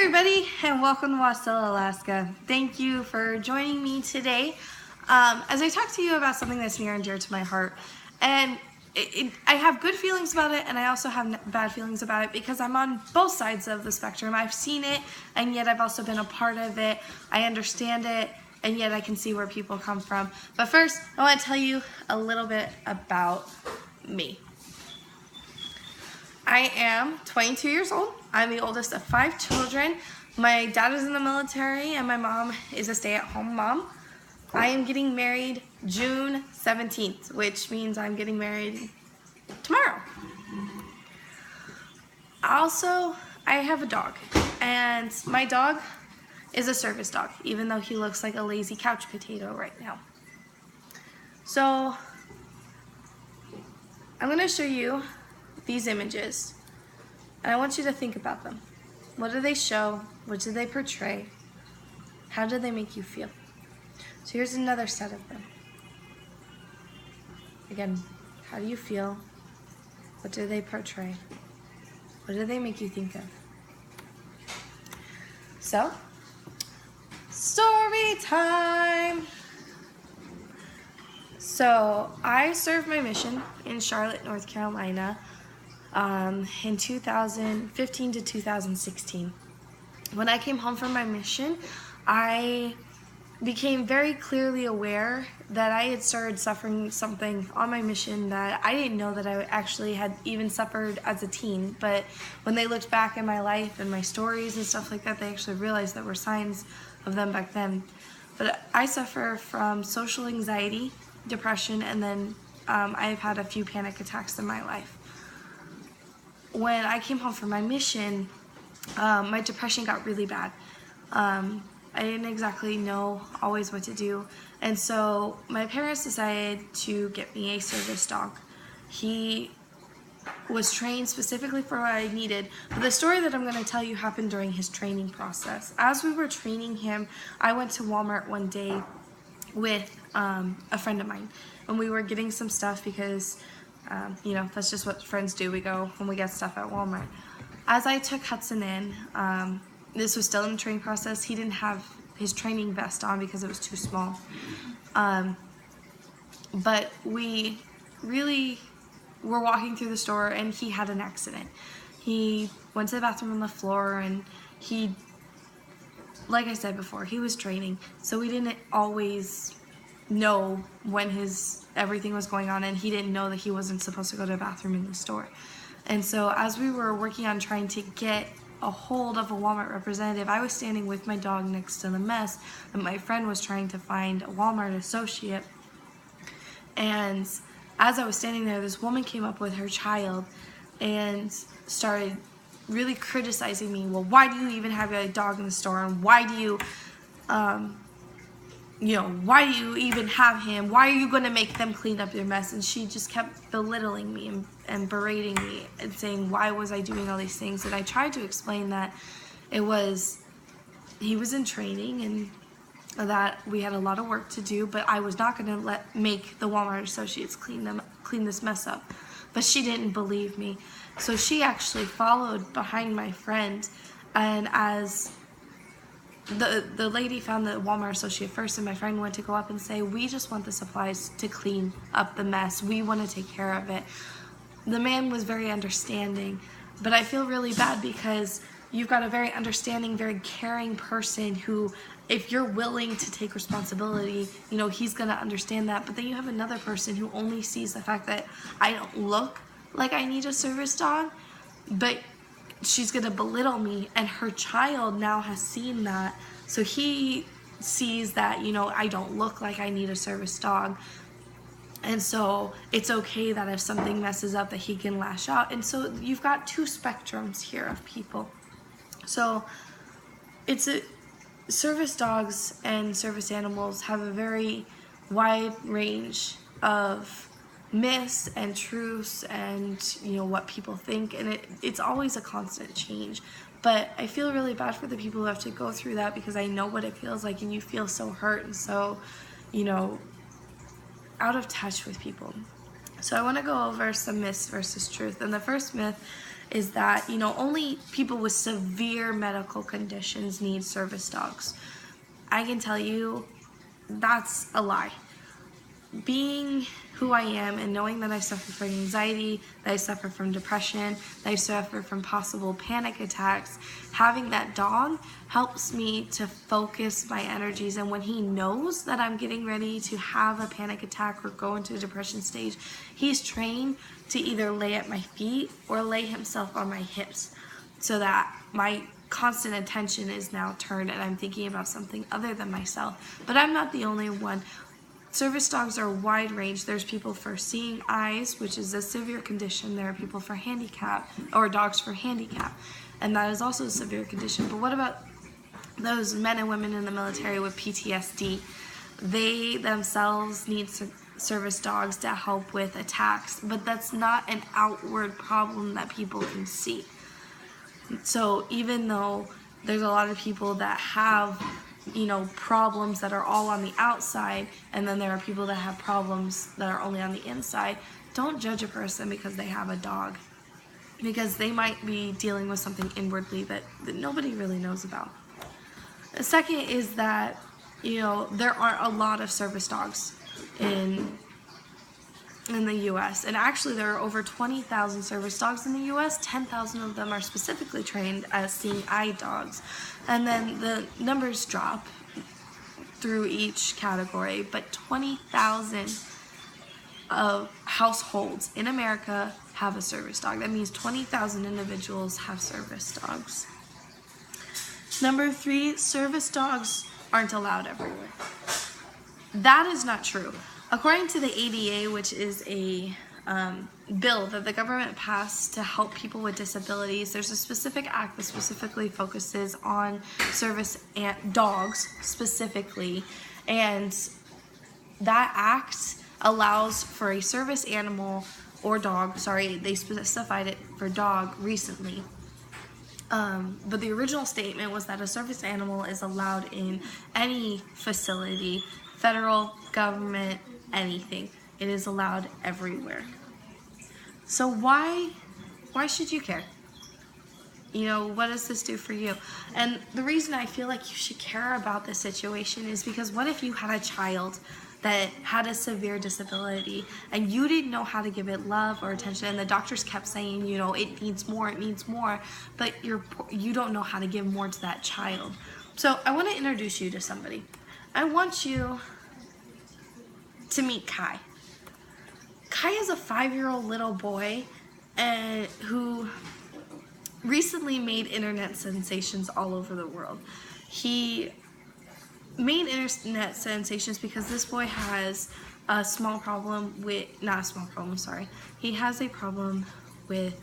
everybody, and welcome to Wasilla, Alaska. Thank you for joining me today as I talk to you about something that's near and dear to my heart. And I have good feelings about it, and I also have bad feelings about it because I'm on both sides of the spectrum. I've seen it, and yet I've also been a part of it. I understand it, and yet I can see where people come from. But first, I want to tell you a little bit about me. I am 22 years old. I'm the oldest of 5 children. My dad is in the military and my mom is a stay-at-home mom. I am getting married June 17th, which means I'm getting married tomorrow. Also, I have a dog, and my dog is a service dog, even though he looks like a lazy couch potato right now. So, I'm going to show you these images, and I want you to think about them. What do they show? What do they portray? How do they make you feel? So here's another set of them. Again, how do you feel? What do they portray? What do they make you think of? So, story time! So, I served my mission in Charlotte, North Carolina in 2015 to 2016. When I came home from my mission, I became very clearly aware that I had started suffering something on my mission that I didn't know that I actually had even suffered as a teen. But when they looked back in my life and my stories and stuff like that, they actually realized there were signs of them back then. But I suffer from social anxiety, depression, and then I've had a few panic attacks in my life. When I came home from my mission, my depression got really bad. I didn't exactly know always what to do, and so my parents decided to get me a service dog. He was trained specifically for what I needed, but the story that I'm going to tell you happened during his training process. As we were training him, I went to Walmart one day with a friend of mine, and we were getting some stuff because that's just what friends do. We go when we get stuff at Walmart. As I took Hudson in, this was still in the training process. He didn't have his training vest on because it was too small. But we really were walking through the store and he had an accident. He went to the bathroom on the floor, and like I said before, he was training, so we didn't always know when everything was going on, and he didn't know that he wasn't supposed to go to the bathroom in the store. And so as we were working on trying to get a hold of a Walmart representative, I was standing with my dog next to the mess, and my friend was trying to find a Walmart associate. And as I was standing there, this woman came up with her child and started really criticizing me. Well, why do you even have a dog in the store, and why do you why do you even have him? Why are you going to make them clean up your mess? And she just kept belittling me and berating me and saying, why was I doing all these things? And I tried to explain that he was in training and that we had a lot of work to do, but I was not going to make the Walmart associates clean this mess up. But she didn't believe me. So she actually followed behind my friend, and as the lady found the Walmart associate first, and my friend went to go up and say, we just want the supplies to clean up the mess. We want to take care of it. The man was very understanding, but I feel really bad because you've got a very understanding, very caring person who, if you're willing to take responsibility, he's going to understand that. But then you have another person who only sees the fact that I don't look like I need a service dog, but she's going to belittle me, and her child now has seen that. So he sees that, I don't look like I need a service dog. And so it's okay that if something messes up that he can lash out. And so you've got two spectrums here of people. So service dogs and service animals have a very wide range of myths and truths and what people think, and it's always a constant change. But I feel really bad for the people who have to go through that, because I know what it feels like, and you feel so hurt and so out of touch with people. So I want to go over some myths versus truth. And the first myth is that, you know, only people with severe medical conditions need service dogs. I can tell you that's a lie. Being who I am and knowing that I suffer from anxiety, that I suffer from depression, that I suffer from possible panic attacks, having that dog helps me to focus my energies. And when he knows that I'm getting ready to have a panic attack or go into a depression stage, he's trained to either lay at my feet or lay himself on my hips, so that my constant attention is now turned and I'm thinking about something other than myself. But I'm not the only one. Service dogs are a wide range. There's people for seeing eyes, which is a severe condition. There are people for handicap, or dogs for handicap, and that is also a severe condition. But what about those men and women in the military with PTSD? They themselves need service dogs to help with attacks, but that's not an outward problem that people can see. So even though there's a lot of people that have, you know, problems that are all on the outside, and then there are people that have problems that are only on the inside, don't judge a person because they have a dog, because they might be dealing with something inwardly that nobody really knows about. The second is that, you know, there aren't a lot of service dogs in the U.S. And actually there are over 20,000 service dogs in the U.S. 10,000 of them are specifically trained as seeing eye dogs. And then the numbers drop through each category, but 20,000 of households in America have a service dog. That means 20,000 individuals have service dogs. Number 3, service dogs aren't allowed everywhere. That is not true. According to the ADA, which is a bill that the government passed to help people with disabilities, there's a specific act that specifically focuses on service dogs specifically, and that act allows for a service animal or dog, they specified it for dog recently, but the original statement was that a service animal is allowed in any facility, federal, government, anything. It is allowed everywhere. So why should you care? You know, what does this do for you? And the reason I feel like you should care about this situation is because what if you had a child that had a severe disability and you didn't know how to give it love or attention, and the doctors kept saying, you know, it needs more, but you don't know how to give more to that child. So I want to introduce you to somebody. I want you to meet Kai. Kai is a 5-year-old little boy who recently made internet sensations all over the world. He made internet sensations because this boy has a small problem with, not a small problem, sorry. He has a problem with